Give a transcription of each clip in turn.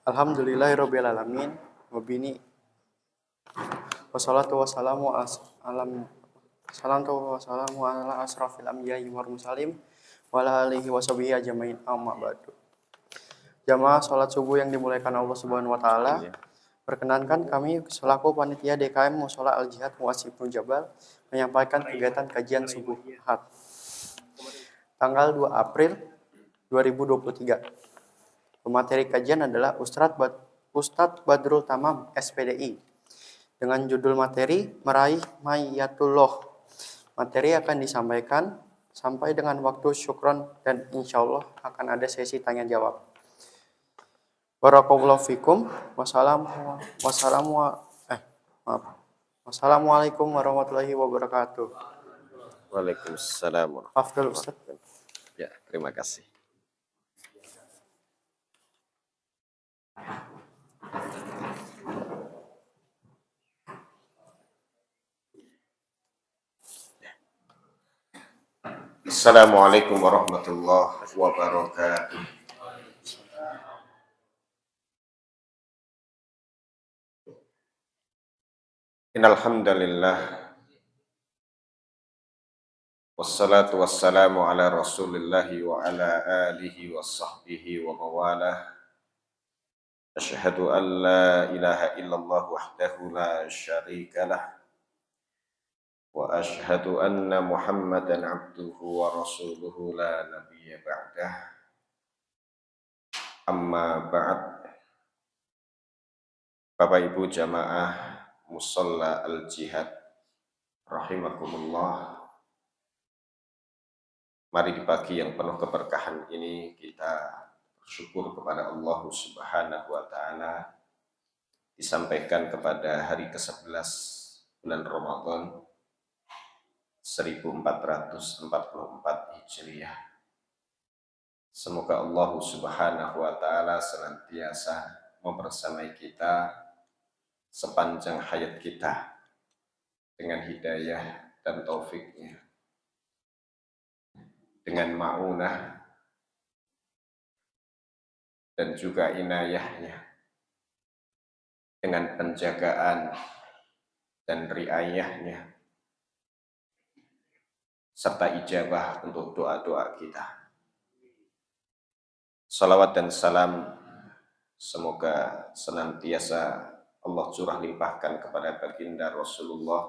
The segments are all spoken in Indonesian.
Alhamdulillahirabbil alamin. Wabini wassalatu wassalamu ala asrafil anbiya'i wal mursalin wa ala alihi washabihi ajmain amma ba'du. Jamaah salat subuh yang dimuliakan Allah Subhanahu wa taala. Perkenankan kami selaku panitia DKM Mushola Al Jihad Mu'adz Ibnu Jabal menyampaikan kegiatan kajian subuh Ahad tanggal 2 April 2023. Pemateri kajian adalah Ustadz Badrul Tamam SPDI dengan judul materi Meraih Mayatullah. Materi akan disampaikan sampai dengan waktu syukron dan insya Allah akan ada sesi tanya jawab. Barakallahu fikum. Wassalamualaikum warahmatullahi wabarakatuh. Waalaikumsalam. Afdal Ustaz. Ya, terima kasih. Assalamualaikum warahmatullahi wabarakatuh. Innal hamdalillah wassalatu wassalamu ala rasulillahi wa ala alihi wa sahbihi wa mawalah. Asyhadu an la ilaha illallah wahdahu la syarika lah wa asyhadu anna Muhammadan abduhu wa rasuluhu la nabiyya ba'dah. Amma ba'd. Bapak Ibu jamaah Mushola Al Jihad rahimakumullah. Mari di pagi yang penuh keberkahan ini kita bersyukur kepada Allah Subhanahu wa taala disampaikan kepada hari ke-11 bulan Ramadan 1444 Hijriah. Semoga Allah Subhanahu wa taala senantiasa membersamai kita sepanjang hayat kita dengan hidayah dan taufiknya, dengan ma'unah dan juga inayahnya, dengan penjagaan dan riayahnya, serta ijabah untuk doa-doa kita. Salawat dan salam semoga senantiasa Allah curah limpahkan kepada baginda Rasulullah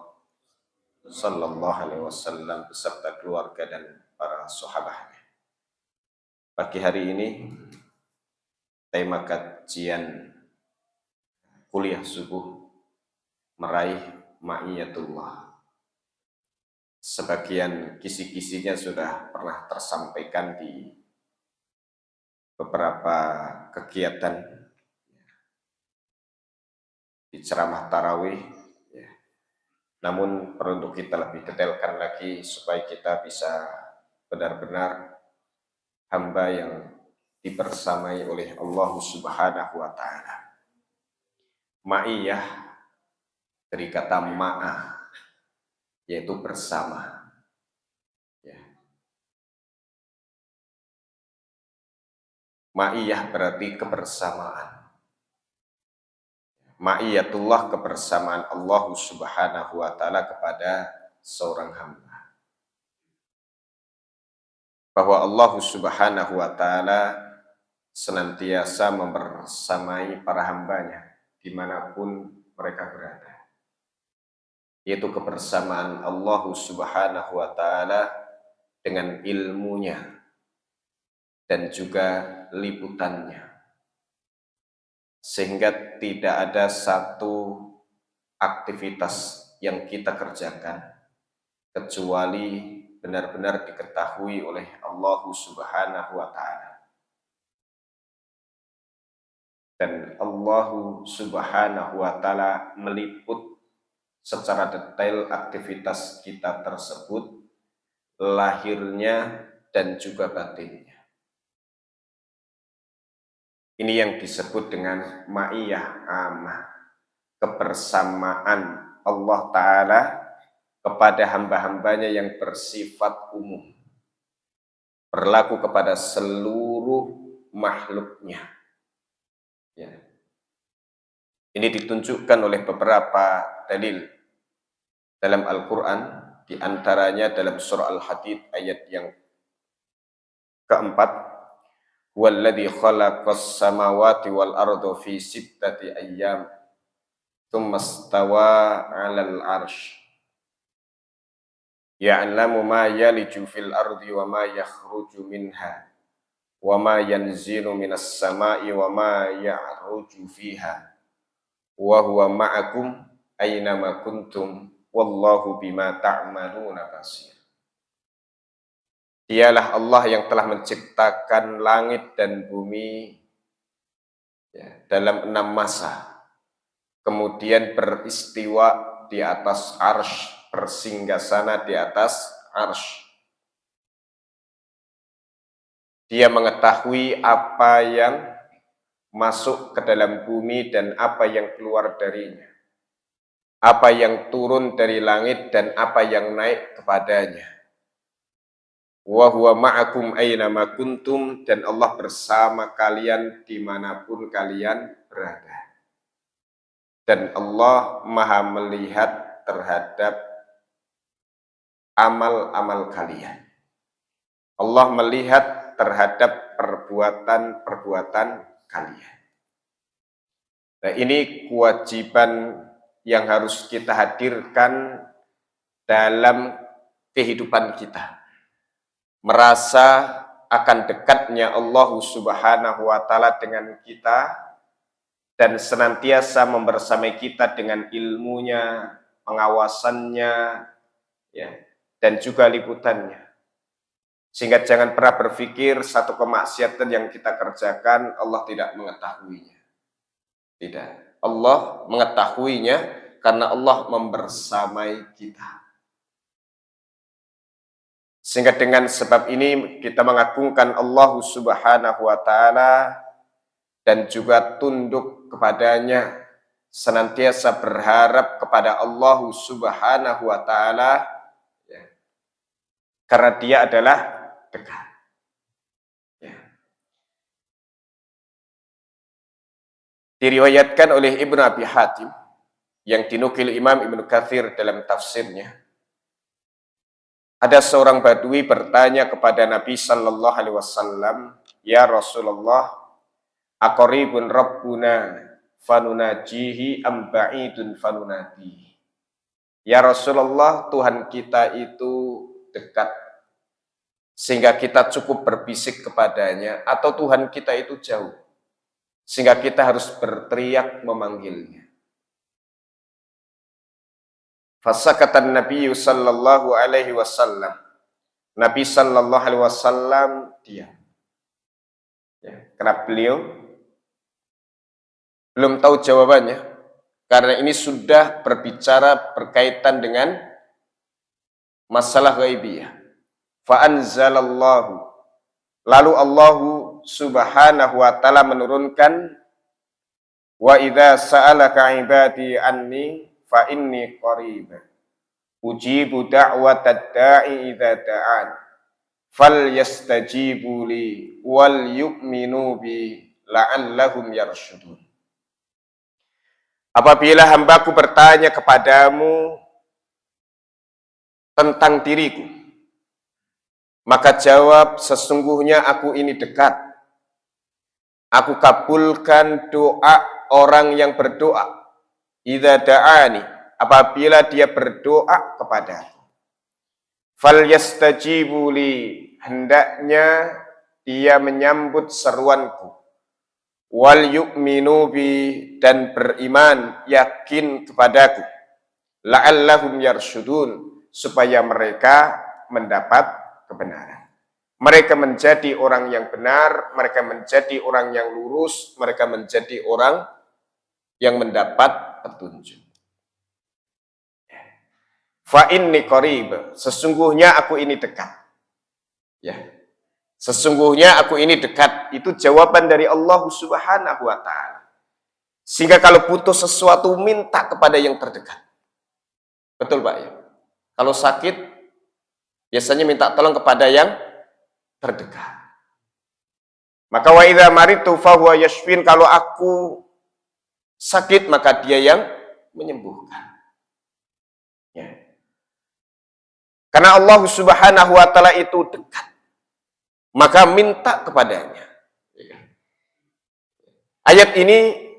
sallallahu alaihi wasallam beserta keluarga dan para sahabatnya. Pagi hari ini tema kajian kuliah subuh meraih ma'iyatullah. Sebagian kisi-kisinya sudah pernah tersampaikan di beberapa kegiatan di ceramah tarawih, ya. Namun perlu untuk kita lebih detailkan lagi supaya kita bisa benar-benar hamba yang dibersamai oleh Allah Subhanahu wa taala. Ma'iyah dari kata ma'a, yaitu bersama. Ya. Ma'iyah berarti kebersamaan. Ma'iyatullah kebersamaan Allah Subhanahu wa taala kepada seorang hamba. Bahwa Allah Subhanahu wa taala senantiasa membersamai para hambanya dimanapun mereka berada. Yaitu kebersamaan Allah Subhanahu wa taala dengan ilmunya dan juga liputannya. Sehingga tidak ada satu aktivitas yang kita kerjakan kecuali benar-benar diketahui oleh Allah Subhanahu wa taala. Dan Allah Subhanahu wa taala meliput secara detail aktivitas kita tersebut, lahirnya dan juga batinnya. Ini yang disebut dengan ma'iyah amah, kebersamaan Allah Ta'ala kepada hamba-hambanya yang bersifat umum, berlaku kepada seluruh makhluknya. Ya. Ini ditunjukkan oleh beberapa dalil dalam Al-Quran, di antaranya dalam surah Al-Hadid ayat yang keempat, "Huwallazi khalaqas samawati wal arda fi sittati ayyam, tsumma istawa 'alal 'arsy, ya'lamu ma yaliju fil ardi wa ma yakhruju minha, wa ma yanzilu minas sama'i wa ma ya'ruju fiha, wa huwa ma'akum aynama kuntum, wallahu bima ta'maluna basir." Dialah Allah yang telah menciptakan langit dan bumi dalam 6 masa, kemudian beristiwa di atas arsy, bersinggasana di atas arsy. Dia mengetahui apa yang masuk ke dalam bumi dan apa yang keluar darinya, apa yang turun dari langit dan apa yang naik kepadanya. Wa huwa ma'akum aynama kuntum, dan Allah bersama kalian dimanapun kalian berada. Dan Allah maha melihat terhadap amal-amal kalian. Allah melihat terhadap perbuatan-perbuatan kalian. Nah, ini kewajiban yang harus kita hadirkan dalam kehidupan kita. Merasa akan dekatnya Allah Subhanahu wa Ta'ala dengan kita, dan senantiasa membersamai kita dengan ilmunya, pengawasannya, ya, dan juga liputannya. Sehingga jangan pernah berpikir satu kemaksiatan yang kita kerjakan Allah tidak mengetahuinya. Tidak. Allah mengetahuinya karena Allah membersamai kita. Sehingga dengan sebab ini kita mengagungkan Allah Subhanahu wa Ta'ala dan juga tunduk kepadanya, senantiasa berharap kepada Allah Subhanahu wa Ta'ala, ya, karena Dia adalah dekat. Ya. Diriwayatkan oleh Ibnu Abi Hatim yang dinukil Imam Ibnu Katsir dalam tafsirnya, ada seorang Badui bertanya kepada Nabi Sallallahu Alaihi Wasallam, "Ya Rasulullah, aqribun Rabbuna fanunajihi am ba'idun fanunadihi?" Ya Rasulullah, Tuhan kita itu dekat sehingga kita cukup berbisik kepadanya, atau Tuhan kita itu jauh sehingga kita harus berteriak memanggilnya? Fasakatan Nabi sallallahu alaihi wasallam. Nabi sallallahu alaihi wasallam diam. Ya, karena beliau belum tahu jawabannya, karena ini sudah berbicara berkaitan dengan masalah ghaibiyah. Fa anzalallahu, lalu Allah Subhanahu wa Ta'ala menurunkan, "Wa idza sa'alaka 'ibadi anni fa inni qarib ujibu da'watad da'i idza da'an falyastajibu li wal yu'minu bi la'allahum yarshudun." Apabila hambaku bertanya kepadamu tentang diriku, maka jawab, sesungguhnya aku ini dekat. Aku kabulkan doa orang yang berdoa. Idza da'ani, apabila dia berdoa kepadaku. Falyastajibu li, hendaknya dia menyambut seruanku. Wal yu'minu bi, dan beriman, yakin kepadaku. La'allahum yarshudun, supaya mereka mendapat kebenaran. Mereka menjadi orang yang benar, mereka menjadi orang yang lurus, mereka menjadi orang yang mendapat petunjuk. Fa inni qarib, sesungguhnya aku ini dekat. Ya. Sesungguhnya aku ini dekat, itu jawaban dari Allah Subhanahu wa Ta'ala. Sehingga kalau butuh sesuatu, minta kepada yang terdekat. Betul Pak ya? Kalau sakit, biasanya minta tolong kepada yang terdekat. Maka wa idza maritu fa huwa yashfin, kalau aku sakit, maka dia yang menyembuhkan. Ya. Karena Allah Subhanahu wa Ta'ala itu dekat, maka minta kepadanya. Ayat ini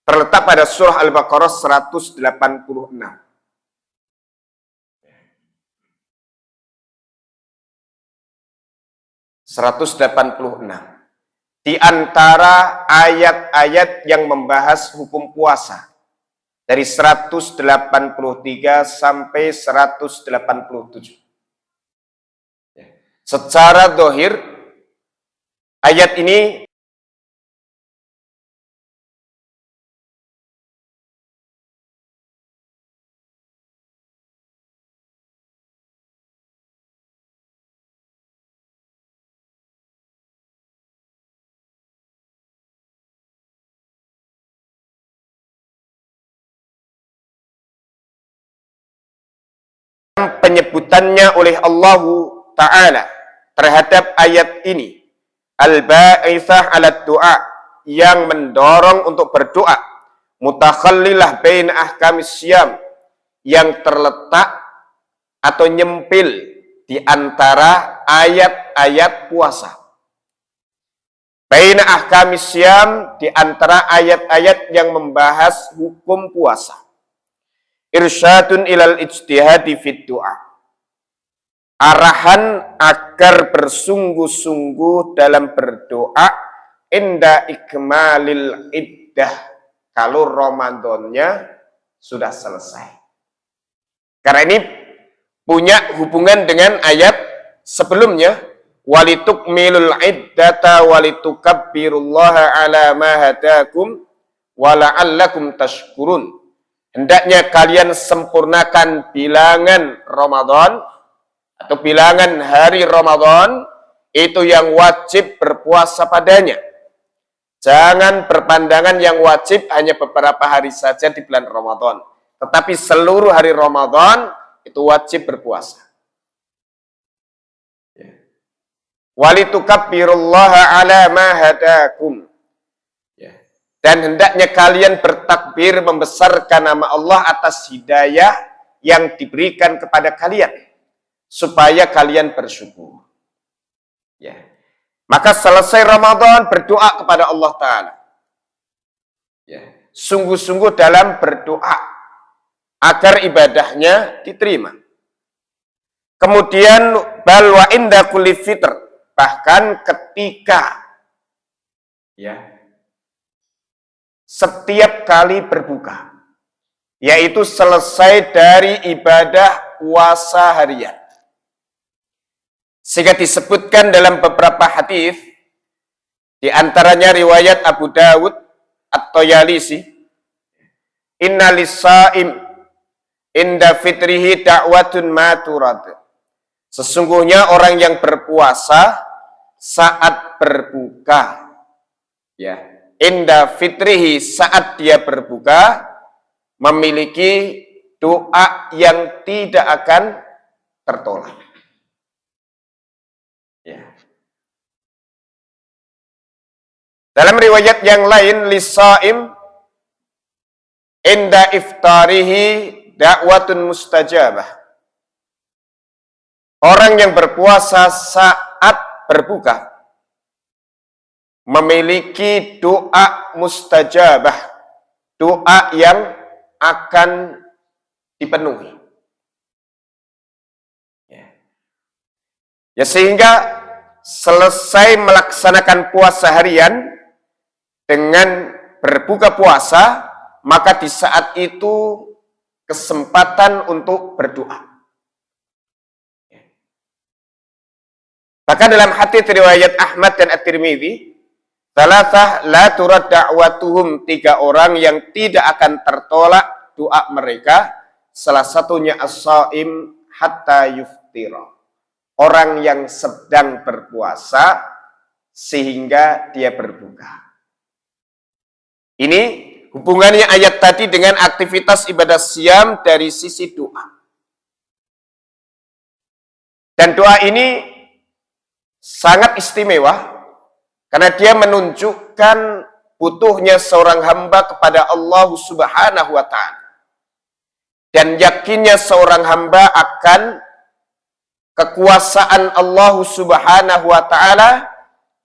terletak pada surah Al-Baqarah 186. 186. Di antara ayat-ayat yang membahas hukum puasa dari 183 sampai 187. Secara zahir ayat ini penyebutannya oleh Allah Ta'ala terhadap ayat ini, al-ba'ithah ala du'a, yang mendorong untuk berdoa, mutakhallilah bain ahkamis syam, yang terletak atau nyempil di antara ayat-ayat puasa. Bain ahkamis syam, di antara ayat-ayat yang membahas hukum puasa. Irsyadun ilal ijtihadi fid du'a, arahan agar bersungguh-sungguh dalam berdoa inda ikmalil iddah, kalau Ramadannya sudah selesai. Karena ini punya hubungan dengan ayat sebelumnya, walitukmilul iddata walitukabbirullaha ala ma hadakum wa la'allakum tashkurun. Hendaknya kalian sempurnakan bilangan Ramadan atau bilangan hari Ramadan, itu yang wajib berpuasa padanya. Jangan berpandangan yang wajib hanya beberapa hari saja di bulan Ramadan, tetapi seluruh hari Ramadan itu wajib berpuasa. Walitukabbirullaha ala ma hadakum. Dan hendaknya kalian bertakbir membesarkan nama Allah atas hidayah yang diberikan kepada kalian, supaya kalian bersyukur. Ya. Maka selesai Ramadan berdoa kepada Allah Ta'ala. Ya. Sungguh-sungguh dalam berdoa agar ibadahnya diterima. Kemudian bal wa inda kulli fitr, bahkan ketika setiap kali berbuka, yaitu selesai dari ibadah puasa harian. Sehingga disebutkan dalam beberapa hadis, di antaranya riwayat Abu Dawud At-Tayalisi, inna lis-shaim inda fitrihi da'watun ma turad. Sesungguhnya orang yang berpuasa saat berbuka, inda fitrihi, saat dia berbuka, memiliki doa yang tidak akan tertolak. Dalam riwayat yang lain, lis-shaim inda iftarihi da'watun mustajabah. Orang yang berpuasa saat berbuka memiliki doa mustajabah, doa yang akan dipenuhi. Ya, sehingga selesai melaksanakan puasa harian dengan berbuka puasa, maka di saat itu kesempatan untuk berdoa. Bahkan dalam hadits riwayat Ahmad dan At-Tirmidzi, salasah la turad da'watuhum, 3 orang yang tidak akan tertolak doa mereka, salah satunya as-shaim hatta yuftira, orang yang sedang berpuasa sehingga dia berbuka. Ini hubungannya ayat tadi dengan aktivitas ibadah siam dari sisi doa. Dan doa ini sangat istimewa karena dia menunjukkan butuhnya seorang hamba kepada Allah Subhanahu wa ta'ala. Dan yakinnya seorang hamba akan kekuasaan Allah Subhanahu wa ta'ala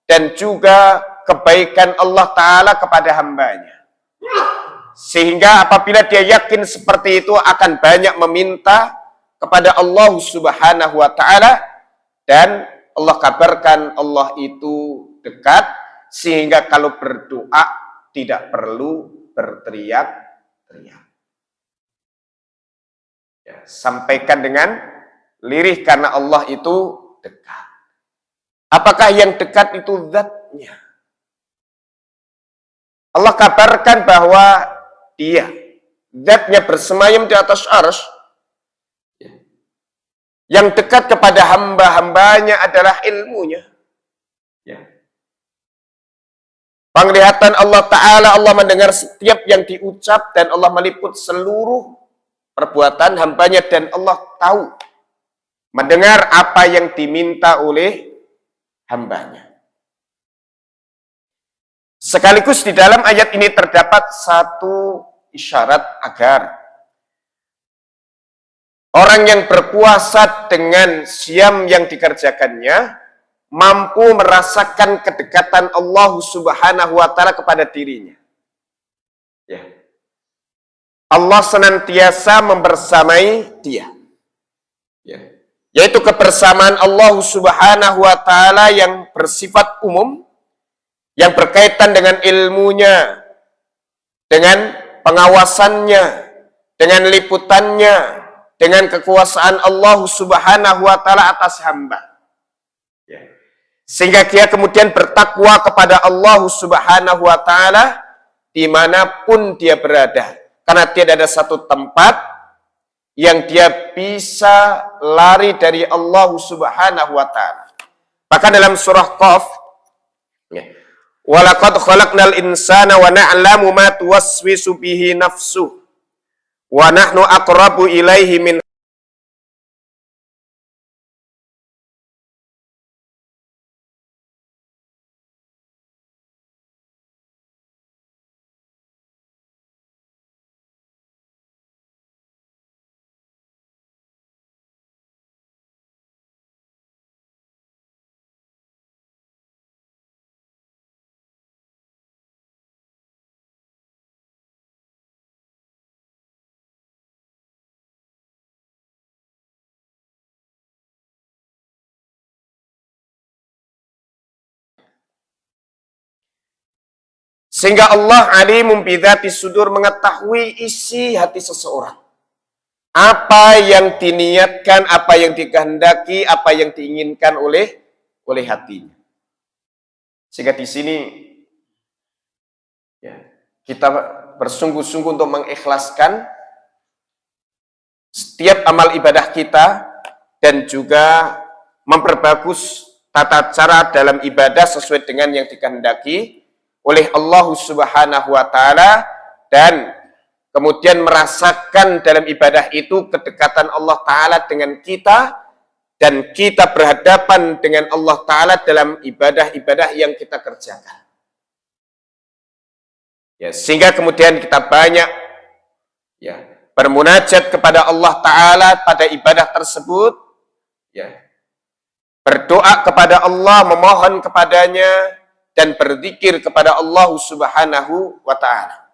dan juga kebaikan Allah ta'ala kepada hambanya. Sehingga apabila dia yakin seperti itu akan banyak meminta kepada Allah Subhanahu wa ta'ala, dan Allah kabarkan Allah itu dekat, sehingga kalau berdoa tidak perlu berteriak-teriak. Ya, sampaikan dengan lirih karena Allah itu dekat. Apakah yang dekat itu zatnya? Allah kabarkan bahwa dia zatnya bersemayam di atas arsy. Yang dekat kepada hamba-hambanya adalah ilmunya. Ya. Penglihatan Allah Ta'ala, Allah mendengar setiap yang diucap dan Allah meliput seluruh perbuatan hambanya, dan Allah tahu, mendengar apa yang diminta oleh hambanya. Sekaligus di dalam ayat ini terdapat satu isyarat agar orang yang berpuasa dengan siam yang dikerjakannya mampu merasakan kedekatan Allah Subhanahu wa ta'ala kepada dirinya. Ya. Allah senantiasa membersamai dia. Ya. Yaitu kebersamaan Allah Subhanahu wa ta'ala yang bersifat umum, yang berkaitan dengan ilmunya, dengan pengawasannya, dengan liputannya, dengan kekuasaan Allah Subhanahu wa ta'ala atas hamba. Ya. Sehingga dia kemudian bertakwa kepada Allah Subhanahu wa ta'ala dimanapun dia berada. Karena tidak ada satu tempat yang dia bisa lari dari Allah Subhanahu wa ta'ala. Bahkan dalam surah Qaf, ya, walaqad khalaqnal insana wa na'lamu ma tuwaswisu bihi nafsuh wa nahnu aqrabu ilaihi min. Sehingga Allah alimum bidzati sudur, mengetahui isi hati seseorang. Apa yang diniatkan, apa yang dikehendaki, apa yang diinginkan oleh hatinya. Sehingga di sini ya, kita bersungguh-sungguh untuk mengikhlaskan setiap amal ibadah kita dan juga memperbagus tata cara dalam ibadah sesuai dengan yang dikehendaki oleh Allah Subhanahu wa ta'ala, dan kemudian merasakan dalam ibadah itu kedekatan Allah Ta'ala dengan kita, dan kita berhadapan dengan Allah Ta'ala dalam ibadah-ibadah yang kita kerjakan. Ya, sehingga kemudian kita banyak ya, bermunajat kepada Allah Ta'ala pada ibadah tersebut, ya, berdoa kepada Allah, memohon kepadanya, dan berzikir kepada Allah Subhanahu wa ta'ala.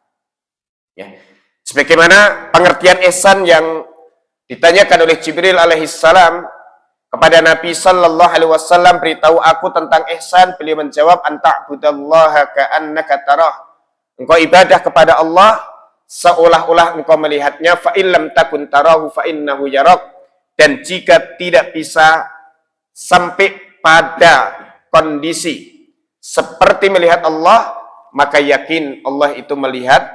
Ya. Sebagaimana pengertian ihsan yang ditanyakan oleh Jibril alaihissalam kepada Nabi sallallahu alaihi wasallam, beritahu aku tentang ihsan. Beliau menjawab, anta'budallaha ka'annaka tarah. Engkau ibadah kepada Allah seolah-olah engkau melihatnya, fa illam takun tarahu fa innahu yarak. Dan jika tidak bisa sampai pada kondisi seperti melihat Allah, maka yakin Allah itu melihat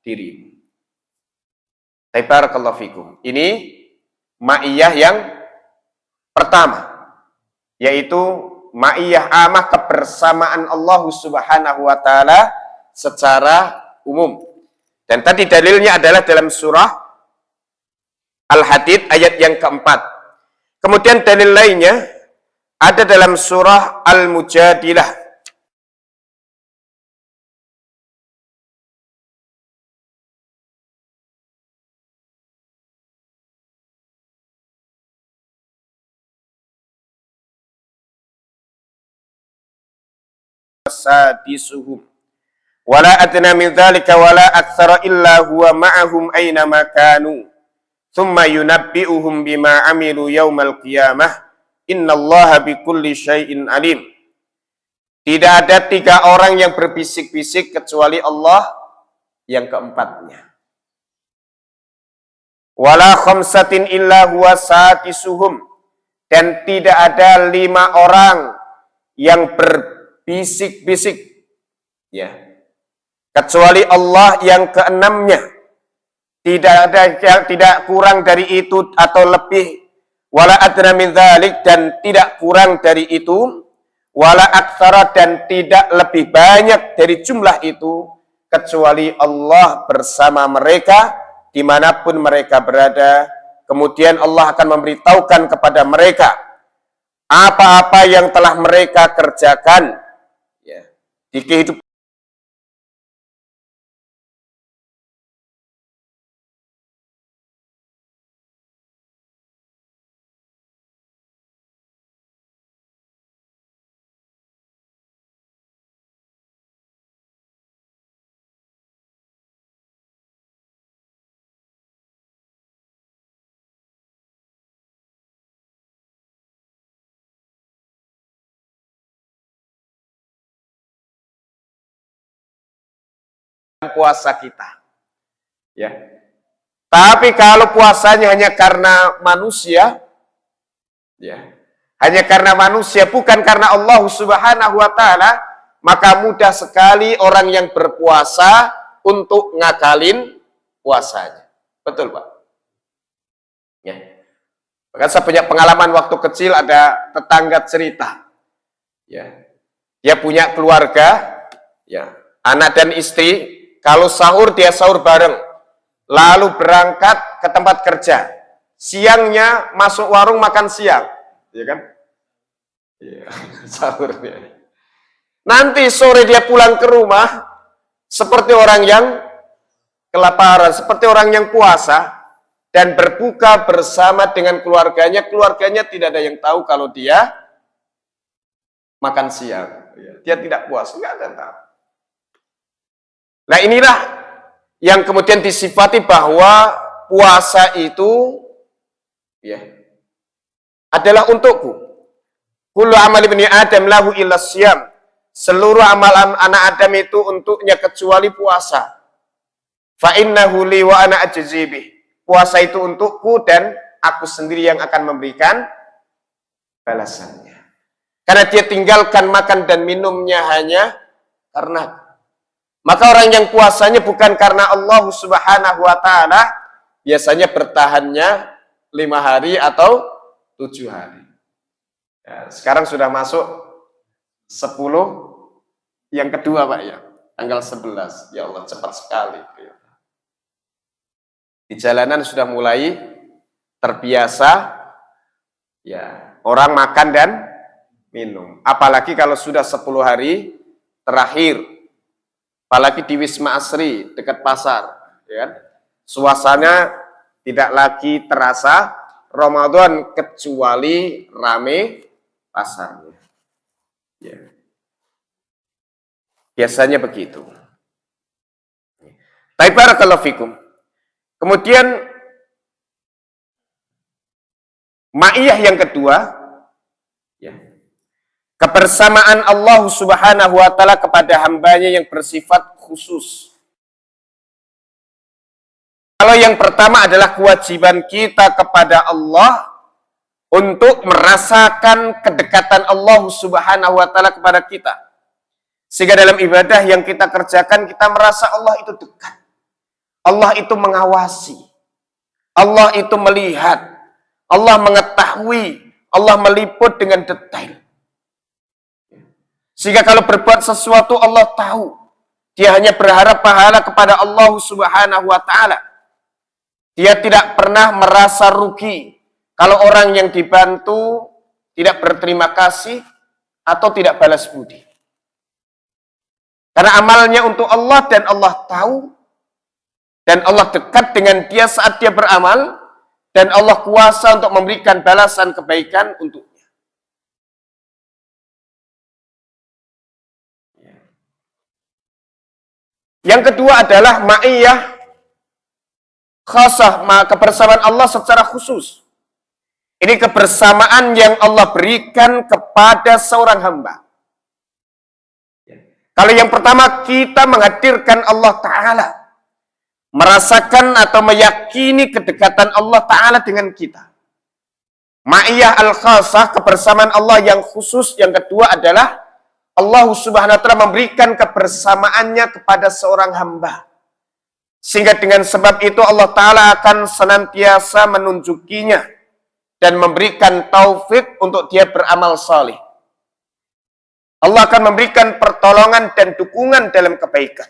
dirimu. Barakallahu fikum. Ini ma'iyah yang pertama, yaitu ma'iyah amah, kebersamaan Allah Subhanahu wa ta'ala secara umum. Dan tadi dalilnya adalah dalam surah Al-Hadid ayat yang keempat. Kemudian dalil lainnya ada dalam surah Al-Mujadilah sadisuhum wala adna min dzalika wala aktsara illa huwa ma'ahum aina ma kanu thumma yunabbi'uhum bima 'amilu yaumal qiyamah innallaha bikulli syai'in alim. Tidak ada 3 orang yang berbisik-bisik kecuali Allah yang keempatnya. Wala khamsatin illa huwa sadisuhum, dan tidak ada 5 orang yang berbisik-bisik, ya, kecuali Allah yang keenamnya. Tidak kurang dari itu atau lebih, wala adna min dzalik, dan tidak kurang dari itu, wala aktsara, dan tidak lebih banyak dari jumlah itu, kecuali Allah bersama mereka dimanapun mereka berada. Kemudian Allah akan memberitahukan kepada mereka apa-apa yang telah mereka kerjakan, ya, di kehidupan puasa kita, ya. Tapi kalau puasanya hanya karena manusia, ya, hanya karena manusia, bukan karena Allah Subhanahu wa Ta'ala, maka mudah sekali orang yang berpuasa untuk ngakalin puasanya. Betul, Pak? Ya. Bahkan saya punya pengalaman waktu kecil, ada tetangga cerita, ya, dia punya keluarga, ya, anak dan istri. Kalau sahur dia sahur bareng, lalu berangkat ke tempat kerja. Siangnya masuk warung makan siang, ya kan? Ya, sahurnya. Nanti sore dia pulang ke rumah seperti orang yang kelaparan, seperti orang yang puasa, dan berbuka bersama dengan keluarganya. Keluarganya tidak ada yang tahu kalau dia makan siang. Dia tidak puasa, nggak ada yang tahu. Nah, inilah yang kemudian disifati bahwa puasa itu, ya, adalah untukku. Kullu amal ibni Adam lahu illa syiyam. Seluruh amalan anak Adam itu untuknya kecuali puasa. Fa innahu li wa ana ajzi bih. Puasa itu untukku dan aku sendiri yang akan memberikan balasannya. Karena dia tinggalkan makan dan minumnya hanya karena. Maka orang yang puasanya bukan karena Allah Subhanahu wa Ta'ala, biasanya bertahannya 5 hari atau 7 hari. Ya, sekarang sudah masuk 10 yang kedua, Pak, ya. Tanggal 11. Ya Allah, cepat sekali. Di jalanan sudah mulai terbiasa, ya, orang makan dan minum. Apalagi kalau sudah 10 hari terakhir. Apalagi di Wisma Asri, dekat pasar, ya kan? Suasana tidak lagi terasa Ramadan kecuali rame pasarnya. Ya. Biasanya begitu. Tapi barakallahu fikum. Kemudian ma'iyah yang kedua, ya, kebersamaan Allah Subhanahu wa Ta'ala kepada hambanya yang bersifat khusus. Kalau yang pertama adalah kewajiban kita kepada Allah untuk merasakan kedekatan Allah Subhanahu wa Ta'ala kepada kita. Sehingga dalam ibadah yang kita kerjakan, kita merasa Allah itu dekat. Allah itu mengawasi. Allah itu melihat. Allah mengetahui. Allah meliput dengan detail. Sehingga kalau berbuat sesuatu Allah tahu. Dia hanya berharap pahala kepada Allah Subhanahu wa Ta'ala. Dia tidak pernah merasa rugi kalau orang yang dibantu tidak berterima kasih atau tidak balas budi. Karena amalnya untuk Allah dan Allah tahu, dan Allah dekat dengan dia saat dia beramal, dan Allah kuasa untuk memberikan balasan kebaikan untuknya. Yang kedua adalah ma'iyah khasah, kebersamaan Allah secara khusus. Ini kebersamaan yang Allah berikan kepada seorang hamba. Kalau yang pertama, kita menghadirkan Allah Ta'ala. Merasakan atau meyakini kedekatan Allah Ta'ala dengan kita. Ma'iyah al-khasah, kebersamaan Allah yang khusus. Yang kedua adalah Allah Subhanahu wa Ta'ala memberikan kebersamaannya kepada seorang hamba. Sehingga dengan sebab itu Allah Ta'ala akan senantiasa menunjukinya dan memberikan taufik untuk dia beramal saleh. Allah akan memberikan pertolongan dan dukungan dalam kebaikan.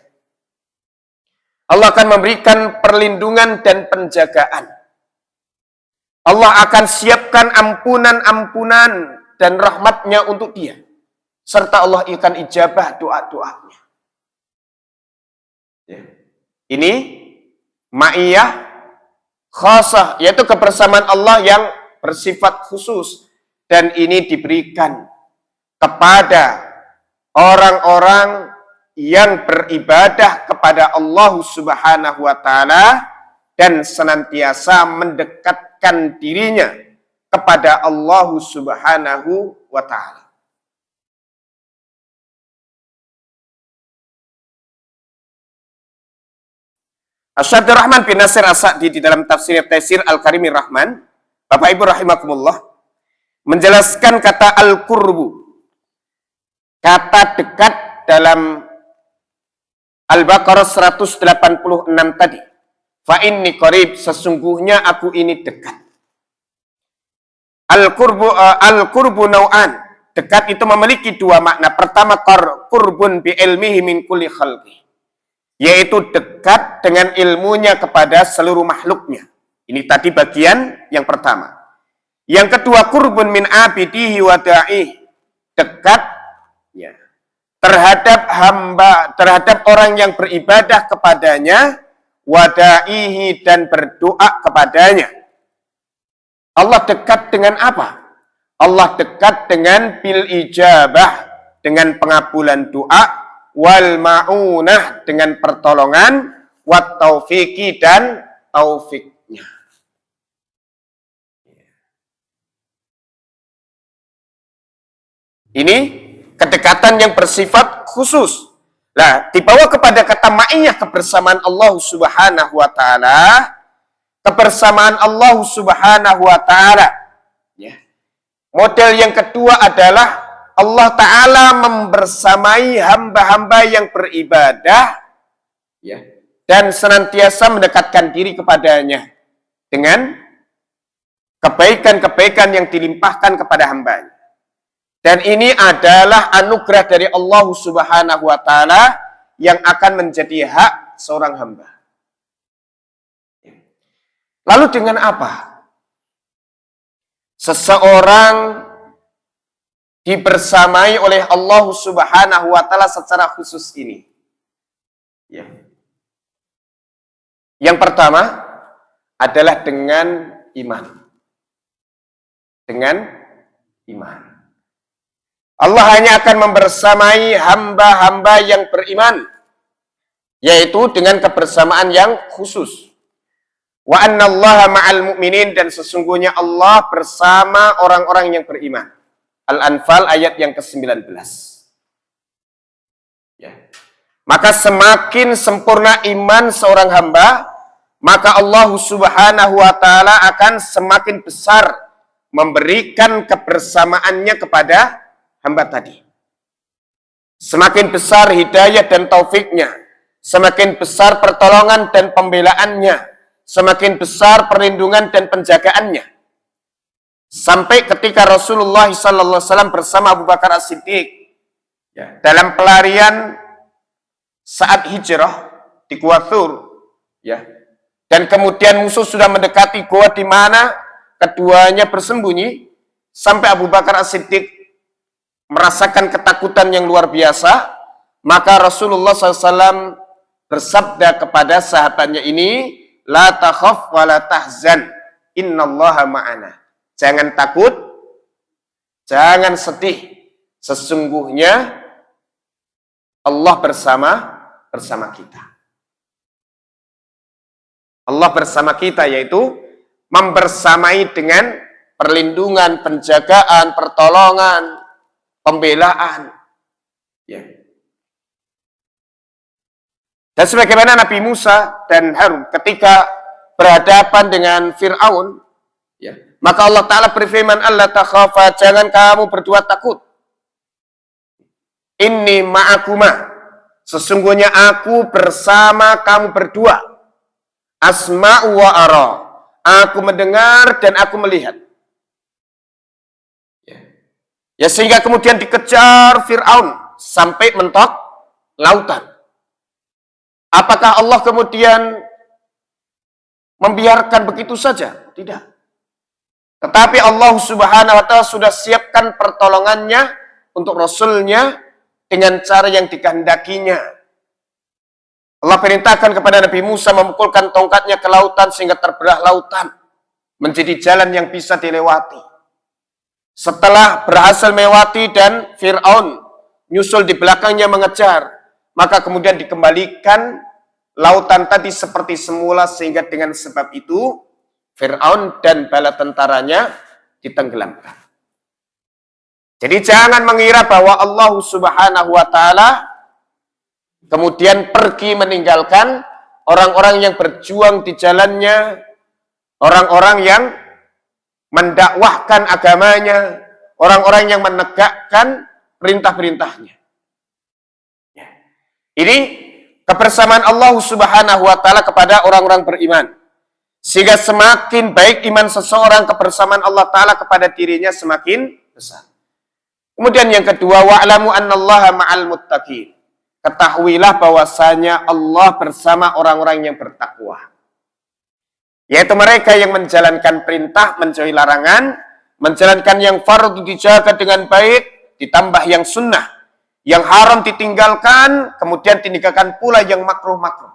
Allah akan memberikan perlindungan dan penjagaan. Allah akan siapkan ampunan-ampunan dan rahmatnya untuk dia. Serta Allah akan ijabah doa-doanya. Ini ma'iyah khasah, yaitu kebersamaan Allah yang bersifat khusus. Dan ini diberikan kepada orang-orang yang beribadah kepada Allah Subhanahu wa Ta'ala dan senantiasa mendekatkan dirinya kepada Allah Subhanahu wa Ta'ala. Asy-Syaikh Rahman bin Nasir As-Sa'di di dalam tafsir Al-Karimir Rahman, Bapak Ibu rahimakumullah, menjelaskan kata al-qurbu, kata dekat dalam Al-Baqarah 186 tadi. Fa inni qarib, sesungguhnya aku ini dekat. Al-qurbu nau'an, dekat itu memiliki dua makna. Pertama, qurbun bi ilmihi min kulli khalqi, yaitu dekat dengan ilmunya kepada seluruh makhluknya. Ini tadi bagian yang pertama. Yang kedua, qurbun min abidihi wa da'ihi, dekat ya, terhadap hamba, terhadap orang yang beribadah kepadanya, wa da'ihi, dan berdoa kepadanya. Allah dekat dengan apa? Allah dekat dengan bil ijabah, dengan pengabulan doa, wal ma'unah, dengan pertolongan, wat taufiqi, dan taufiknya. Ini kedekatan yang bersifat khusus. Nah, dibawa kepada kata ma'iyah, kebersamaan Allah Subhanahu wa Ta'ala. Kebersamaan Allah Subhanahu wa Ta'ala. Ya. Model yang kedua adalah Allah Ta'ala membersamai hamba-hamba yang beribadah, ya, dan senantiasa mendekatkan diri kepadanya dengan kebaikan-kebaikan yang dilimpahkan kepada hambanya. Dan ini adalah anugerah dari Allah Subhanahu wa Ta'ala yang akan menjadi hak seorang hamba. Lalu dengan apa seseorang dibersamai oleh Allah Subhanahu wa Ta'ala secara khusus ini? Ya. Yang pertama adalah dengan iman. Dengan iman. Allah hanya akan membersamai hamba-hamba yang beriman, yaitu dengan kebersamaan yang khusus. Wa annallaha ma'al mu'minin, dan sesungguhnya Allah bersama orang-orang yang beriman. Al-Anfal ayat yang ke-19. Ya. Maka semakin sempurna iman seorang hamba, maka Allah Subhanahu wa Ta'ala akan semakin besar memberikan kebersamaannya kepada hamba tadi. Semakin besar hidayah dan taufiknya, semakin besar pertolongan dan pembelaannya, semakin besar perlindungan dan penjagaannya. Sampai ketika Rasulullah SAW bersama Abu Bakar As-Siddiq, ya, dalam pelarian saat hijrah di Gua Thur, ya, dan kemudian musuh sudah mendekati gua di mana keduanya bersembunyi, sampai Abu Bakar As-Siddiq merasakan ketakutan yang luar biasa, maka Rasulullah SAW bersabda kepada sahabatnya ini, la takhaf wa la tahzan, innallaha ma'ana. Jangan takut, jangan sedih, sesungguhnya Allah bersama bersama kita. Allah bersama kita yaitu membersamai dengan perlindungan, penjagaan, pertolongan, pembelaan. Ya. Dan sebagaimana Nabi Musa dan Harun ketika berhadapan dengan Fir'aun, ya, maka Allah Ta'ala berfirman, Allah takhafa, jangan kamu berdua takut. Inni ma'akuma, sesungguhnya aku bersama kamu berdua. Asma'u wa ara, aku mendengar dan aku melihat. Ya, sehingga kemudian dikejar Fir'aun sampai mentok lautan. Apakah Allah kemudian membiarkan begitu saja? Tidak. Tetapi Allah Subhanahu wa Ta'ala sudah siapkan pertolongannya untuk Rasulnya dengan cara yang dikehendakinya. Allah perintahkan kepada Nabi Musa memukulkan tongkatnya ke lautan sehingga terbelah lautan menjadi jalan yang bisa dilewati. Setelah berhasil melewati dan Fir'aun nyusul di belakangnya mengejar, maka kemudian dikembalikan lautan tadi seperti semula sehingga dengan sebab itu Fir'aun dan bala tentaranya ditenggelamkan. Jadi jangan mengira bahwa Allah Subhanahu wa Ta'ala kemudian pergi meninggalkan orang-orang yang berjuang di jalannya, orang-orang yang mendakwahkan agamanya, orang-orang yang menegakkan perintah-perintahnya. Ya. Ini kebersamaan Allah Subhanahu wa Ta'ala kepada orang-orang beriman. Sehingga semakin baik iman seseorang, kebersamaan Allah Ta'ala kepada dirinya semakin besar. Kemudian yang kedua, wa'lamu annallaha ma'al muttaqin. Ketahuilah bahwasanya Allah bersama orang-orang yang bertakwa. Yaitu mereka yang menjalankan perintah, menjauhi larangan, menjalankan yang fardu dijaga dengan baik, ditambah yang sunnah. Yang haram ditinggalkan, kemudian ditinggalkan pula yang makruh-makruh.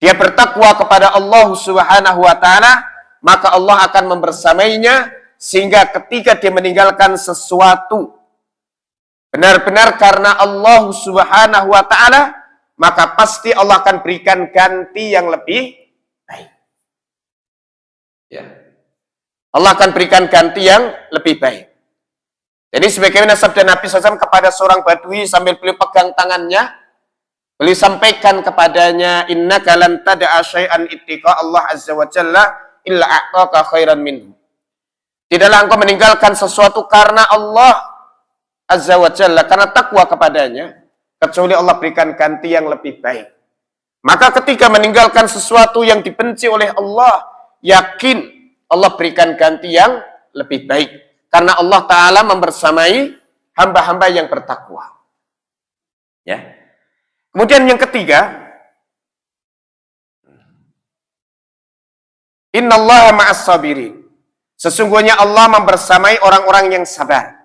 Dia bertakwa kepada Allah Subhanahu wa Ta'ala, maka Allah akan membersamainya, sehingga ketika dia meninggalkan sesuatu benar-benar karena Allah Subhanahu wa Ta'ala, maka pasti Allah akan berikan ganti yang lebih baik. Ya. Allah akan berikan ganti yang lebih baik. Jadi sebagaimana sabda Nabi SAW kepada seorang badui sambil beliau pegang tangannya, beliau sampaikan kepadanya, innaka lan tada'a syai'an ittiqa Allah azza wa jalla illa a'taka khairan minhu. Tidaklah engkau meninggalkan sesuatu karena Allah azza wa jalla, karena takwa kepadanya, kecuali Allah berikan ganti yang lebih baik. Maka ketika meninggalkan sesuatu yang dibenci oleh Allah, yakin Allah berikan ganti yang lebih baik. Karena Allah Ta'ala membersamai hamba-hamba yang bertakwa. Ya. Kemudian yang ketiga, innallaha ma'as sabirin. Sesungguhnya Allah membersamai orang-orang yang sabar.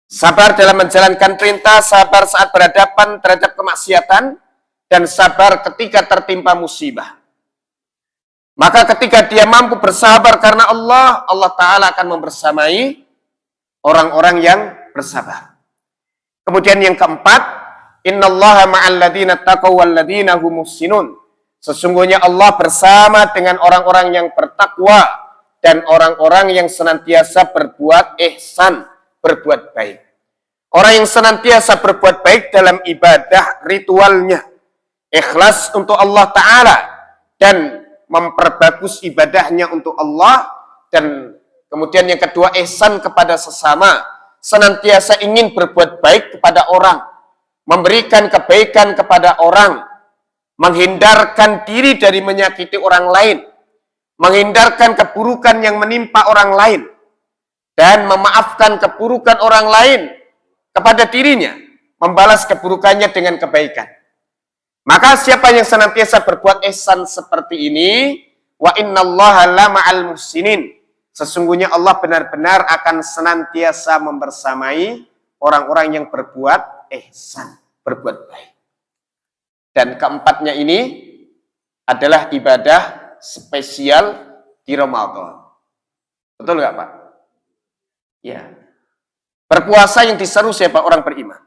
Sabar dalam menjalankan perintah, sabar saat berhadapan terhadap kemaksiatan, dan sabar ketika tertimpa musibah. Maka ketika dia mampu bersabar karena Allah, Allah Ta'ala akan membersamai orang-orang yang bersabar. Kemudian yang keempat, innallaha ma'al ladina taqaw wal ladina hum muhsinun. Sesungguhnya Allah bersama dengan orang-orang yang bertakwa dan orang-orang yang senantiasa berbuat ihsan, berbuat baik. Orang yang senantiasa berbuat baik dalam ibadah ritualnya, ikhlas untuk Allah Ta'ala, dan memperbagus ibadahnya untuk Allah, dan kemudian yang kedua, ihsan kepada sesama, senantiasa ingin berbuat baik kepada orang, memberikan kebaikan kepada orang, menghindarkan diri dari menyakiti orang lain, menghindarkan keburukan yang menimpa orang lain, dan memaafkan keburukan orang lain kepada dirinya, membalas keburukannya dengan kebaikan. Maka siapa yang senantiasa berbuat ihsan seperti ini, wa innallaha la ma'al muhsinin. Sesungguhnya Allah benar-benar akan senantiasa membersamai orang-orang yang berbuat ihsan, berbuat baik. Dan keempatnya ini adalah ibadah spesial di Ramadan. Betul nggak Pak? Ya. Berpuasa yang diseru siapa? Orang beriman.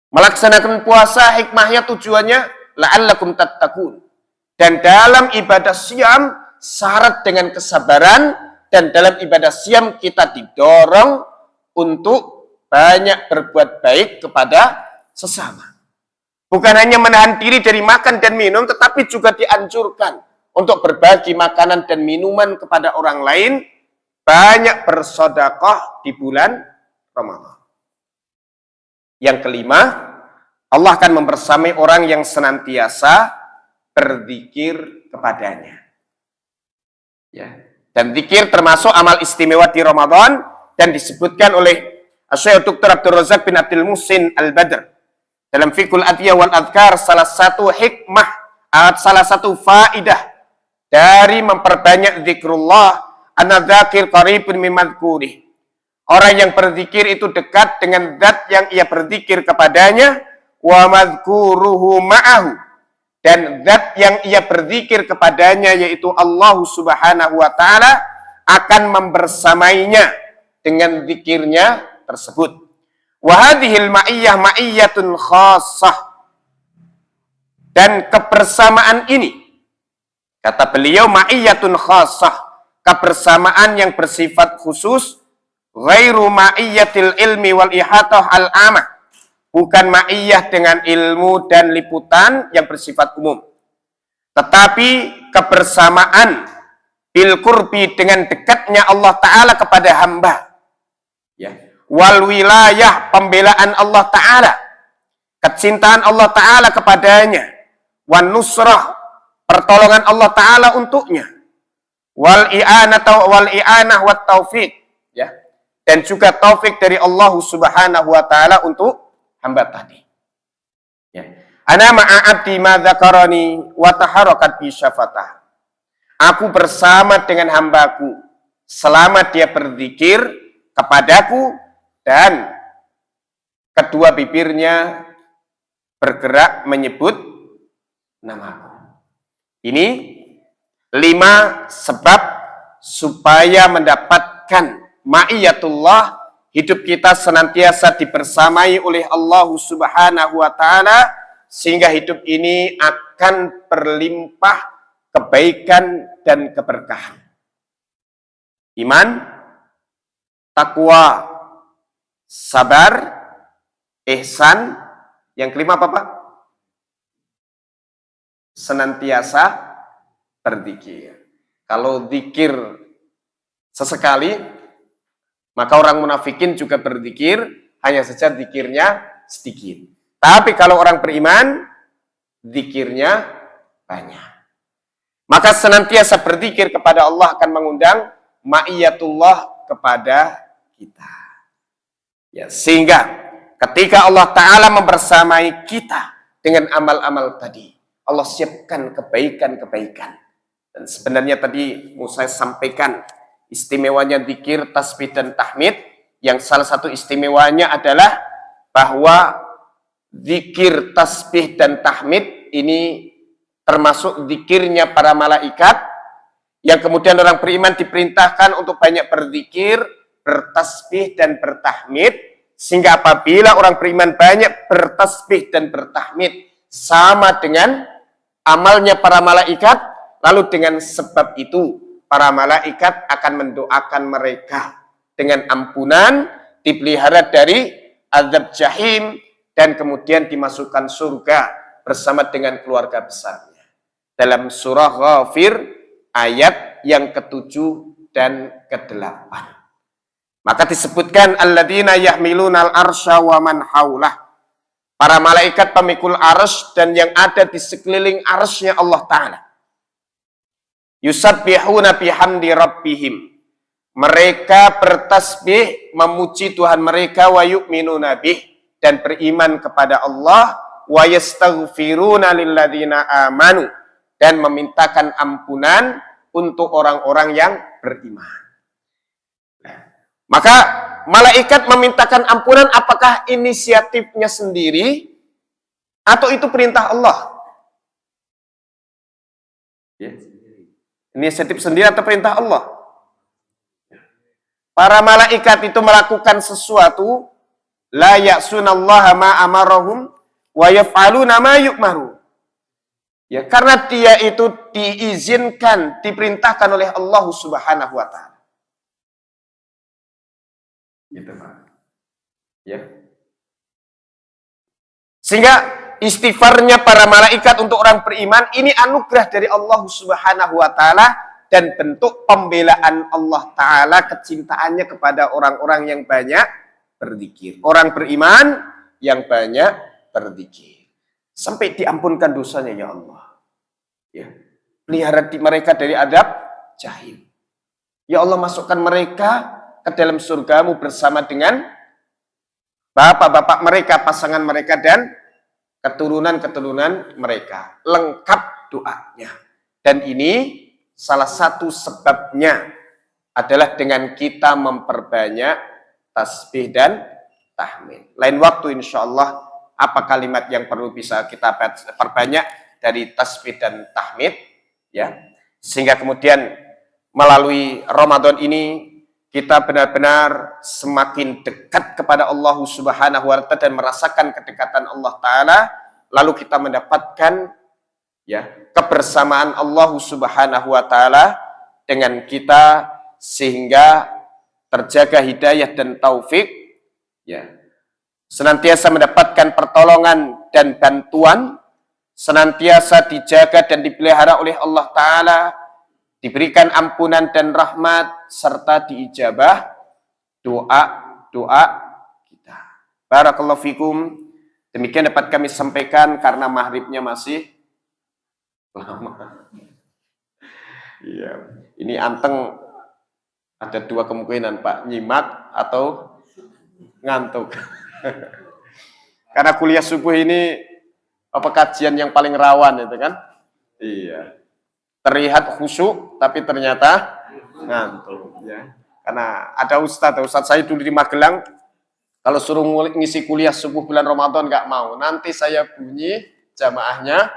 Melaksanakan puasa hikmahnya tujuannya la'allakum tattaqun. Dan dalam ibadah siam syarat dengan kesabaran, dan dalam ibadah siam kita didorong untuk banyak berbuat baik kepada sesama. Bukan hanya menahan diri dari makan dan minum, tetapi juga dianjurkan untuk berbagi makanan dan minuman kepada orang lain, banyak bersedekah di bulan Ramadan. Yang kelima, Allah akan membersamai orang yang senantiasa berzikir kepadanya. Ya. Dan zikir termasuk amal istimewa di Ramadan, dan disebutkan oleh Syekh Dr. Abdul Razak bin Abdul Muhsin Al-Badr dalam Fiqhul Adhiyah wal Adhkar, salah satu hikmah, salah satu faidah dari memperbanyak zikrullah, anadzakir qaribun min madhkurih. Orang yang berzikir itu dekat dengan zat yang ia berzikir kepadanya, wa madhkuruhu ma'ahu, dan zat yang ia berzikir kepadanya yaitu Allah Subhanahu wa taala akan membersamainya dengan zikirnya tersebut. Wa hadhil ma'iyyah ma'iyyatun khassah. Dan kebersamaan ini, kata beliau, ma'iyyatun khassah, kebersamaan yang bersifat khusus, ghairu ma'iyyatil ilmi wal ihatah al-amah, bukan ma'iyyah dengan ilmu dan liputan yang bersifat umum, tetapi kebersamaan bil qurbi, dengan dekatnya Allah Ta'ala kepada hamba, ya, wal wilayah, pembelaan Allah Ta'ala, kecintaan Allah Ta'ala kepadanya, wan nusrah, pertolongan Allah Ta'ala untuknya, wal i'anah wat taufiq, ya, dan juga taufik dari Allah Subhanahu wa taala untuk hamba tadi. Ya. Ana ma'a abdi ma dzakarani wa taharakat bi syafatah. Aku bersama dengan hambaku selama dia berzikir kepadaku dan kedua bibirnya bergerak menyebut namaku. Ini 5 sebab supaya mendapatkan ma'iyatullah, hidup kita senantiasa dibersamai oleh Allah Subhanahu wa taala, sehingga hidup ini akan berlimpah kebaikan dan keberkahan. Iman, takwa, sabar, ihsan. Yang kelima apa, Pak? Senantiasa berzikir. Kalau zikir sesekali, maka orang munafikin juga berzikir, hanya saja zikirnya sedikit. Tapi kalau orang beriman, zikirnya banyak. Maka senantiasa berzikir kepada Allah akan mengundang ma'iyatullah kepada kita. Ya, sehingga ketika Allah Ta'ala membersamai kita dengan amal-amal tadi, Allah siapkan kebaikan-kebaikan. Dan sebenarnya tadi mau saya sampaikan istimewanya zikir, tasbih, dan tahmid. Yang salah satu istimewanya adalah bahwa zikir, tasbih, dan tahmid ini termasuk zikirnya para malaikat, yang kemudian orang beriman diperintahkan untuk banyak berzikir, bertasbih, dan bertahmid, sehingga apabila orang beriman banyak bertasbih dan bertahmid sama dengan amalnya para malaikat, lalu dengan sebab itu para malaikat akan mendoakan mereka dengan ampunan, dipelihara dari azab jahim, dan kemudian dimasukkan surga bersama dengan keluarga besarnya. Dalam surah Ghafir ayat yang ke-7 dan ke-8. Maka disebutkan alladzina yahmilunal arsya wa man haulah. Para malaikat pemikul arsy dan yang ada di sekeliling arsy-Nya Allah Ta'ala. Yusabbihuna bihamdi rabbihim. Mereka bertasbih memuji Tuhan mereka, wa yu'minuna bih, dan beriman kepada Allah, wa yastaghfiruna lilladzina amanu, dan memintakan ampunan untuk orang-orang yang beriman. Maka malaikat memintakan ampunan, apakah inisiatifnya sendiri atau itu perintah Allah? Ya. Inisiatif sendiri atau perintah Allah? Para malaikat itu melakukan sesuatu La ya'sunallaha ma amarahum wa yaf'aluna ma yu'maru. Ya, karena dia itu diizinkan, diperintahkan oleh Allah Subhanahu wa taala. Gitu, Pak. Ya. Sehingga istighfarnya para malaikat untuk orang beriman ini anugerah dari Allah Subhanahu wa taala dan bentuk pembelaan Allah taala, kecintaannya kepada orang-orang yang banyak berzikir. Orang beriman yang banyak berzikir. Sampai diampunkan dosanya ya Allah. Ya. Pelihara mereka dari adab jahil. Ya Allah, masukkan mereka ke dalam surgamu bersama dengan bapak-bapak mereka, pasangan mereka, dan keturunan-keturunan mereka. Lengkap doanya. Dan ini salah satu sebabnya adalah dengan kita memperbanyak tasbih dan tahmid. Lain waktu insya Allah apa kalimat yang perlu bisa kita perbanyak dari tasbih dan tahmid, ya, sehingga kemudian melalui Ramadan ini kita benar-benar semakin dekat kepada Allah Subhanahu wa taala dan merasakan kedekatan Allah taala, lalu kita mendapatkan ya kebersamaan Allah Subhanahu wa taala dengan kita, sehingga terjaga hidayah dan taufik, ya, senantiasa mendapatkan pertolongan dan bantuan, senantiasa dijaga dan dipelihara oleh Allah taala, diberikan ampunan dan rahmat, serta diijabah doa-doa kita. Barakallahu fikum. Demikian dapat kami sampaikan karena maghribnya masih lama. Iya, ini anteng ada dua kemungkinan, Pak, nyimak atau ngantuk. Karena kuliah subuh ini apa kajian yang paling rawan itu kan? Iya. Terlihat khusyuk tapi ternyata ngantuk, ya. Karena ada ustadz saya dulu di Magelang, kalau suruh ngisi kuliah subuh bulan Ramadan nggak mau, nanti saya bunyi jamaahnya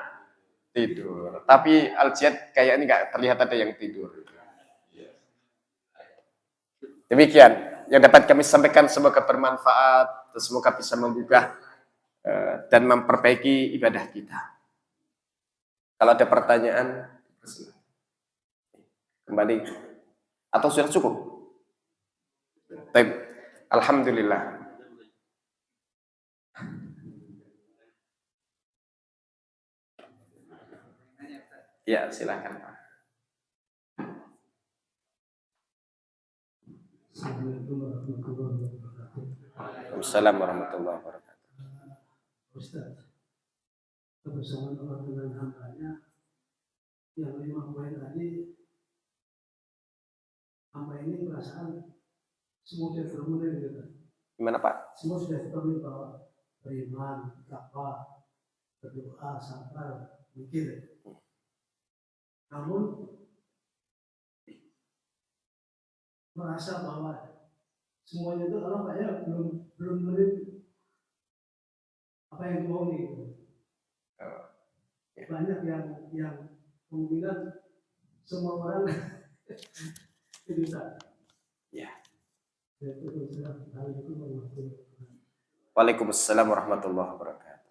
tidur. Tapi Al-Jihad kayak ini nggak terlihat ada yang tidur. Demikian yang dapat kami sampaikan, semoga bermanfaat, semoga bisa membuka dan memperbaiki ibadah kita. Kalau ada pertanyaan, kembali atau sudah cukup? Baik, alhamdulillah. Ya, silakan, Pak. Assalamualaikum warahmatullahi wabarakatuh. Ustaz, kebersamaan Allah dengan hambanya yang 5 poin tadi, hamba ini perasaan semua sudah terpenuhi gitu. Gimana, Pak? Semua sudah terpenuhi bahwa beriman, takwa, berdoa, sabar, mikir. Namun merasa bahwa semuanya itu Allah kayaknya belum beri apa yang mau nih. Banyak yang kemungkinan semua orang itu tak. Ya. Waalaikumsalam warahmatullahi wabarakatuh. Waalaikumsalam warahmatullahi wabarakatuh.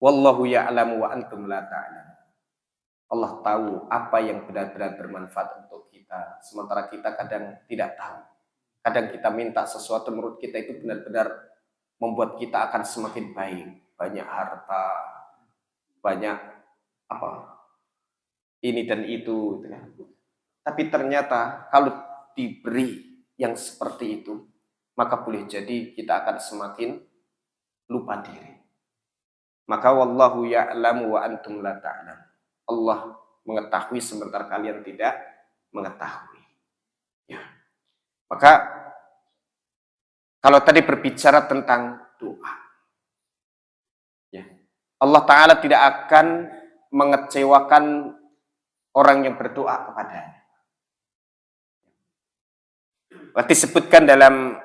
Wallahu ya'lamu wa antum la ta'lamun. Allah tahu apa yang benar-benar bermanfaat untuk kita, sementara kita kadang tidak tahu. Kadang kita minta sesuatu menurut kita itu benar-benar membuat kita akan semakin baik, banyak harta, banyak apa ini dan itu, tapi ternyata kalau diberi yang seperti itu, maka boleh jadi kita akan semakin lupa diri. Maka wallahu ya'lamu wa antum la ta'lam. Allah mengetahui sementara kalian tidak mengetahui. Ya. Maka kalau tadi berbicara tentang doa, ya, Allah Ta'ala tidak akan mengecewakan orang yang berdoa kepadanya. Disebutkan dalam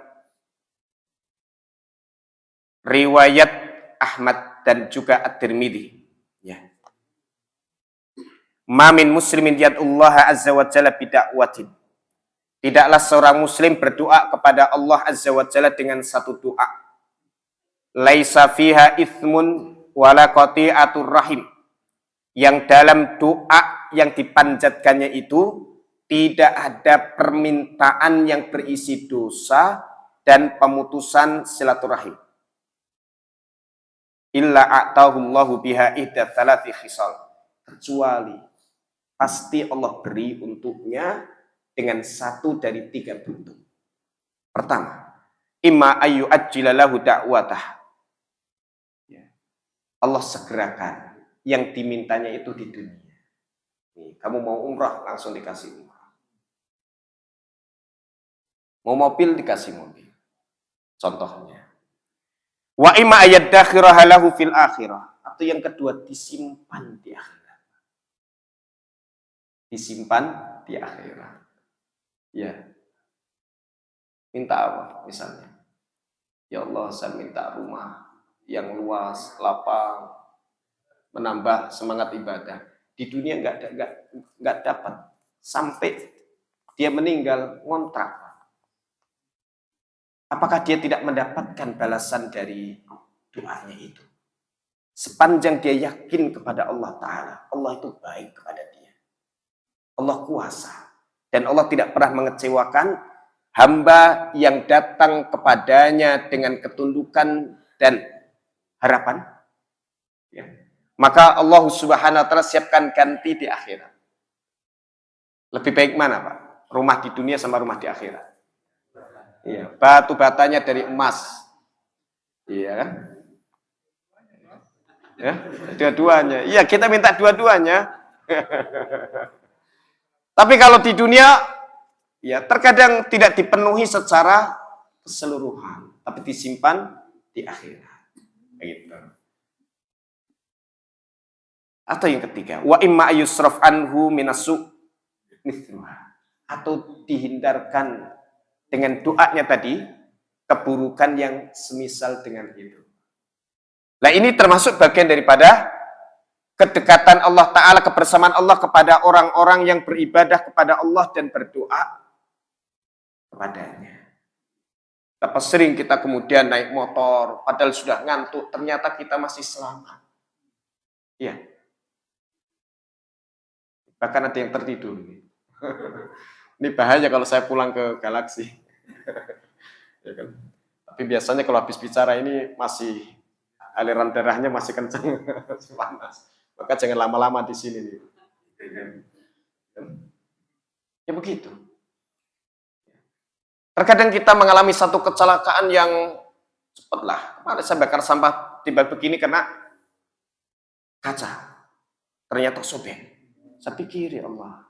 riwayat Ahmad dan juga At-Tirmidzi, ya. Ma min muslimin yad'ullaha azza wa jalla bida'watin Tidaklah seorang muslim berdoa kepada Allah Azza wa Jalla dengan satu doa. Laisa fiha ithmun wala qati'atur rahim. Yang dalam doa yang dipanjatkannya itu tidak ada permintaan yang berisi dosa dan pemutusan silaturahim. Illa a'tahullahu biha ihda thalathi khisal. Kecuali pasti Allah beri untuknya dengan satu dari 3 bentuk. Pertama, imma ayyu ajjilalahu da'watah. Allah segerakan yang dimintanya itu di dunia. Nih, kamu mau umrah langsung dikasih umrah. Mau mobil dikasih mobil. Contohnya. Wa imma ayaddakhiraha lahu fil akhirah. Atau yang kedua disimpan di akhirat. Disimpan di akhirat. Ya. Minta apa misalnya? Ya Allah, saya minta rumah yang luas, lapang, menambah semangat ibadah. Di dunia nggak dapat. Sampai dia meninggal ngontrak. Apakah dia tidak mendapatkan balasan dari doanya itu? Sepanjang dia yakin kepada Allah Ta'ala, Allah itu baik kepada dia. Allah kuasa. Dan Allah tidak pernah mengecewakan hamba yang datang kepadanya dengan ketundukan dan harapan. Ya. Maka Allah Subhanahu wa Ta'ala siapkan ganti di akhirat. Lebih baik mana, Pak? Rumah di dunia sama rumah di akhirat? Iya, batu batanya dari emas. Iya kan? Ya, dua-duanya. Iya, kita minta dua-duanya. Tapi kalau di dunia, ya terkadang tidak dipenuhi secara keseluruhan, tapi disimpan di akhirat. Gitu. Atau yang ketiga, wa imma yusraf anhu minasu mithluha, atau dihindarkan dengan doanya tadi keburukan yang semisal dengan itu. Nah, ini termasuk bagian daripada kedekatan Allah Ta'ala, kebersamaan Allah kepada orang-orang yang beribadah kepada Allah dan berdoa kepadanya. Tapi sering kita kemudian naik motor, padahal sudah ngantuk, ternyata kita masih selamat. Iya. Bahkan ada yang tertidur. Ini bahaya kalau saya pulang ke Galaxy. Ya kan? Tapi biasanya kalau habis bicara ini masih aliran darahnya masih kencang, masih panas. Maka jangan lama-lama di sini nih. Ya begitu. Terkadang kita mengalami satu kecelakaan yang cepatlah. Kemarin saya bakar sampah tiba begini kena kaca. Ternyata sobek. Saya pikir ya Allah.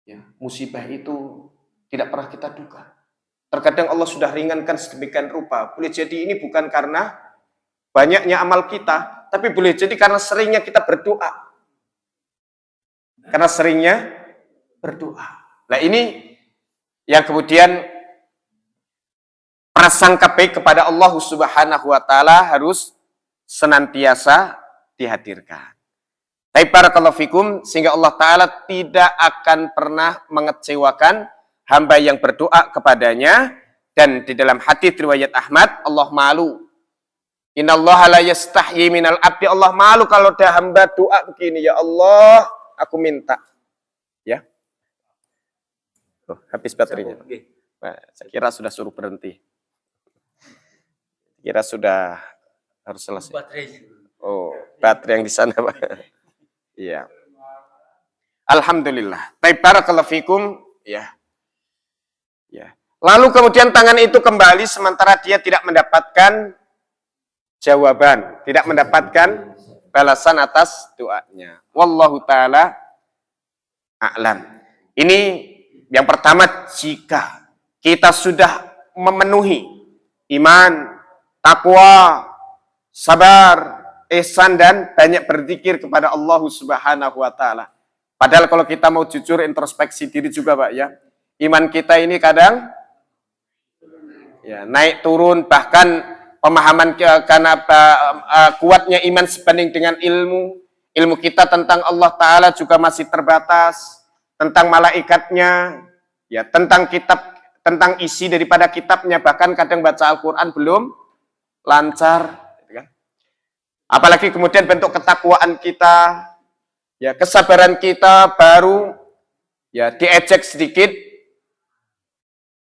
Ya, musibah itu tidak pernah kita duga. Terkadang Allah sudah ringankan sedemikian rupa. Boleh jadi ini bukan karena banyaknya amal kita, tapi boleh jadi karena seringnya kita berdoa. Karena seringnya berdoa. Nah ini yang kemudian prasangka baik kepada Allah Subhanahu wa Ta'ala harus senantiasa dihadirkan. Tapi barakallahu fikum, sehingga Allah Ta'ala tidak akan pernah mengecewakan hamba yang berdoa kepadanya. Dan di dalam hadits riwayat Ahmad, Allah malu. Innallaha la yastahyi minal abdi. Allah malu kalau ada hamba doa begini, ya Allah, aku minta. Ya. Oh, habis baterainya. Nah, saya kira sudah suruh berhenti. Kira sudah harus selesai. Oh, baterai yang di sana, Pak. Iya. Alhamdulillah. Barakallahu fikum. Ya. Ya. Lalu kemudian tangan itu kembali sementara dia tidak mendapatkan jawaban, tidak mendapatkan balasan atas doanya. Wallahu ta'ala a'lam. Ini yang pertama, jika kita sudah memenuhi iman, takwa, sabar, ihsan dan banyak berzikir kepada Allah Subhanahu wa Ta'ala. Padahal kalau kita mau jujur introspeksi diri juga, Pak, ya. Iman kita ini kadang ya naik turun, bahkan pemahaman karena kuatnya iman sebanding dengan ilmu kita tentang Allah Ta'ala juga masih terbatas, tentang malaikatnya ya tentang kitab, tentang isi daripada kitabnya, bahkan kadang baca Al-Quran belum lancar, gitu kan? Apalagi kemudian bentuk ketakwaan kita, ya kesabaran kita baru ya diejek sedikit,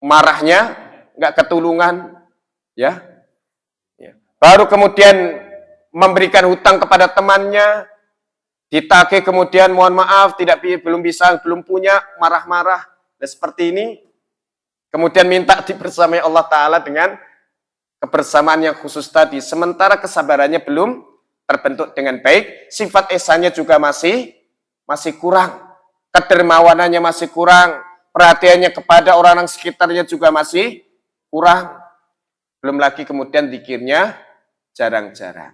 marahnya nggak ketulungan, ya. Baru kemudian memberikan hutang kepada temannya, ditagih kemudian mohon maaf belum bisa, belum punya, marah-marah, dan seperti ini. Kemudian minta dibersamai Allah Ta'ala dengan kebersamaan yang khusus tadi. Sementara kesabarannya belum terbentuk dengan baik, sifat ihsannya juga masih kurang, kedermawanannya masih kurang, perhatiannya kepada orang-orang sekitarnya juga masih kurang. Belum lagi kemudian zikirnya jarang-jarang.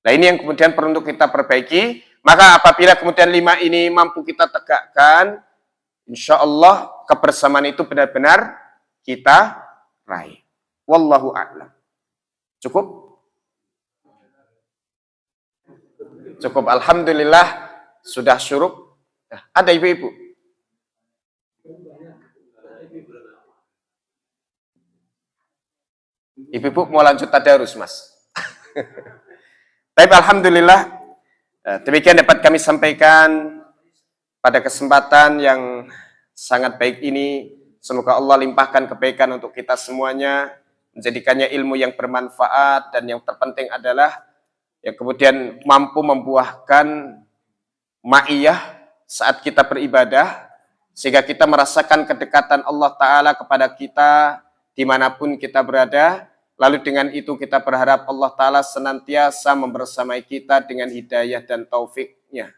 Nah ini yang kemudian perlu untuk kita perbaiki. Maka apabila kemudian 5 ini mampu kita tegakkan, insya Allah kebersamaan itu benar-benar kita raih. Wallahu a'lam. Cukup? Cukup. Alhamdulillah sudah syuruk. Ada ibu-ibu? Ibu-ibu mau lanjut tadarus, Mas? Baik, alhamdulillah. Demikian dapat kami sampaikan pada kesempatan yang sangat baik ini. Semoga Allah limpahkan kebaikan untuk kita semuanya, menjadikannya ilmu yang bermanfaat, dan yang terpenting adalah yang kemudian mampu membuahkan ma'iyah saat kita beribadah, sehingga kita merasakan kedekatan Allah Ta'ala kepada kita dimanapun kita berada. Lalu dengan itu kita berharap Allah Ta'ala senantiasa membersamai kita dengan hidayah dan taufiknya,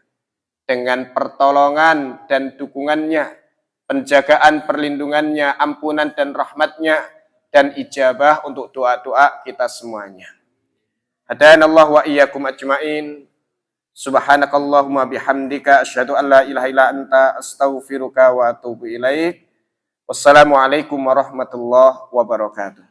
dengan pertolongan dan dukungannya, penjagaan perlindungannya, ampunan dan rahmatnya, dan ijabah untuk doa-doa kita semuanya. Hadanallahu wa iyyakum ajma'in. Subhanakallahumma bihamdika asyhadu an la ilaha illa anta astaghfiruka wa atubu ilaik. Wassalamualaikum warahmatullahi wabarakatuh.